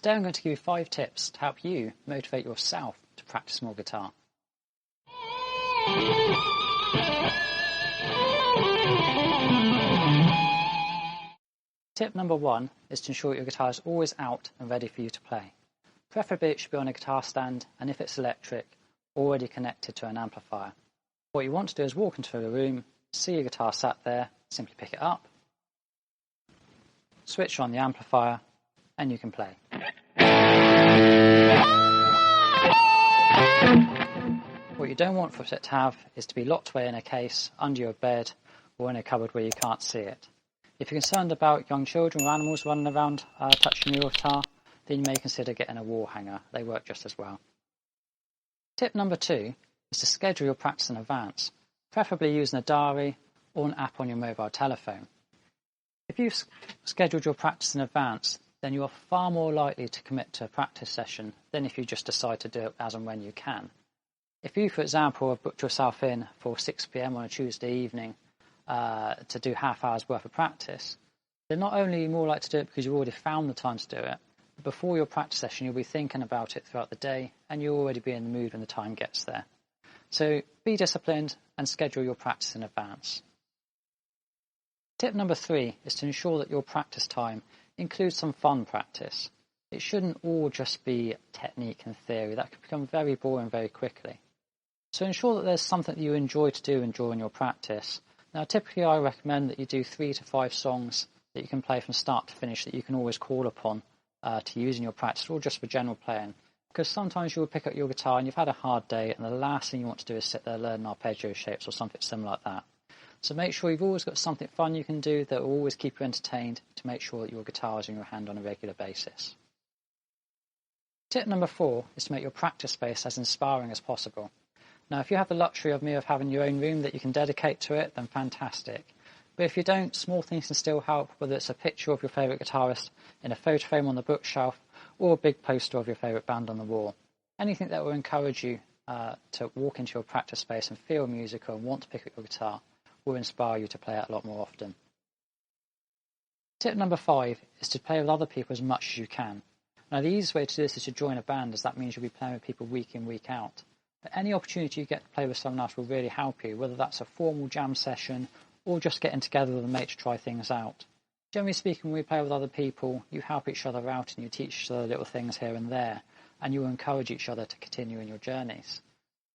Today I'm going to give you 5 tips to help you motivate yourself to practice more guitar. Tip number 1 is to ensure your guitar is always out and ready for you to play. Preferably it should be on a guitar stand, and if it's electric, already connected to an amplifier. What you want to do is walk into the room, see your guitar sat there, simply pick it up, switch on the amplifier, and you can play. What you don't want for it to have is to be locked away in a case, under your bed, or in a cupboard where you can't see it. If you're concerned about young children or animals running around touching your guitar, then you may consider getting a wall hanger. They work just as well. Tip number 2 is to schedule your practice in advance, preferably using a diary or an app on your mobile telephone. If you've scheduled your practice in advance, then you are far more likely to commit to a practice session than if you just decide to do it as and when you can. If you, for example, have booked yourself in for 6 p.m. on a Tuesday evening to do half hour's worth of practice, then not only are you more likely to do it because you've already found the time to do it, but before your practice session you'll be thinking about it throughout the day and you'll already be in the mood when the time gets there. So be disciplined and schedule your practice in advance. Tip number 3 is to ensure that your practice time includes some fun practice. It shouldn't all just be technique and theory. That could become very boring very quickly. So ensure that there's something that you enjoy to do during your practice. Now typically I recommend that you do 3 to 5 songs that you can play from start to finish that you can always call upon to use in your practice, or just for general playing. Because sometimes you'll pick up your guitar and you've had a hard day and the last thing you want to do is sit there learning arpeggio shapes or something similar like that. So make sure you've always got something fun you can do that will always keep you entertained to make sure that your guitar is in your hand on a regular basis. Tip number 4 is to make your practice space as inspiring as possible. Now if you have the luxury of having your own room that you can dedicate to it, then fantastic. But if you don't, small things can still help, whether it's a picture of your favourite guitarist in a photo frame on the bookshelf or a big poster of your favourite band on the wall. Anything that will encourage you to walk into your practice space and feel musical and want to pick up your guitar will inspire you to play it a lot more often. Tip number 5 is to play with other people as much as you can. Now the easiest way to do this is to join a band, as that means you'll be playing with people week in, week out. But any opportunity you get to play with someone else will really help you, whether that's a formal jam session or just getting together with a mate to try things out. Generally speaking, when we play with other people, you help each other out and you teach each other little things here and there, and you encourage each other to continue in your journeys.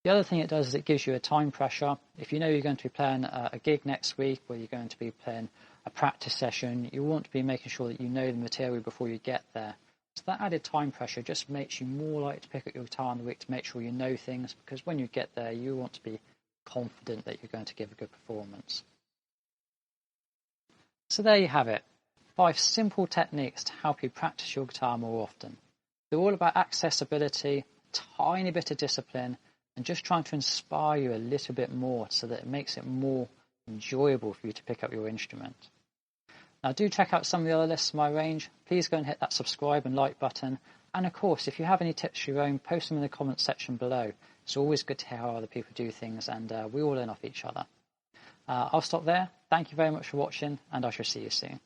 The other thing it does is it gives you a time pressure. If you know you're going to be playing a gig next week, or you're going to be playing a practice session, you want to be making sure that you know the material before you get there. So that added time pressure just makes you more likely to pick up your guitar in the week to make sure you know things, because when you get there, you want to be confident that you're going to give a good performance. So there you have it, 5 simple techniques to help you practice your guitar more often. They're all about accessibility, a tiny bit of discipline, and just trying to inspire you a little bit more so that it makes it more enjoyable for you to pick up your instrument. Now do check out some of the other lists in my range. Please go and hit that subscribe and like button. And of course, if you have any tips for your own, post them in the comments section below. It's always good to hear how other people do things, and we all learn off each other. I'll stop there. Thank you very much for watching, and I shall see you soon.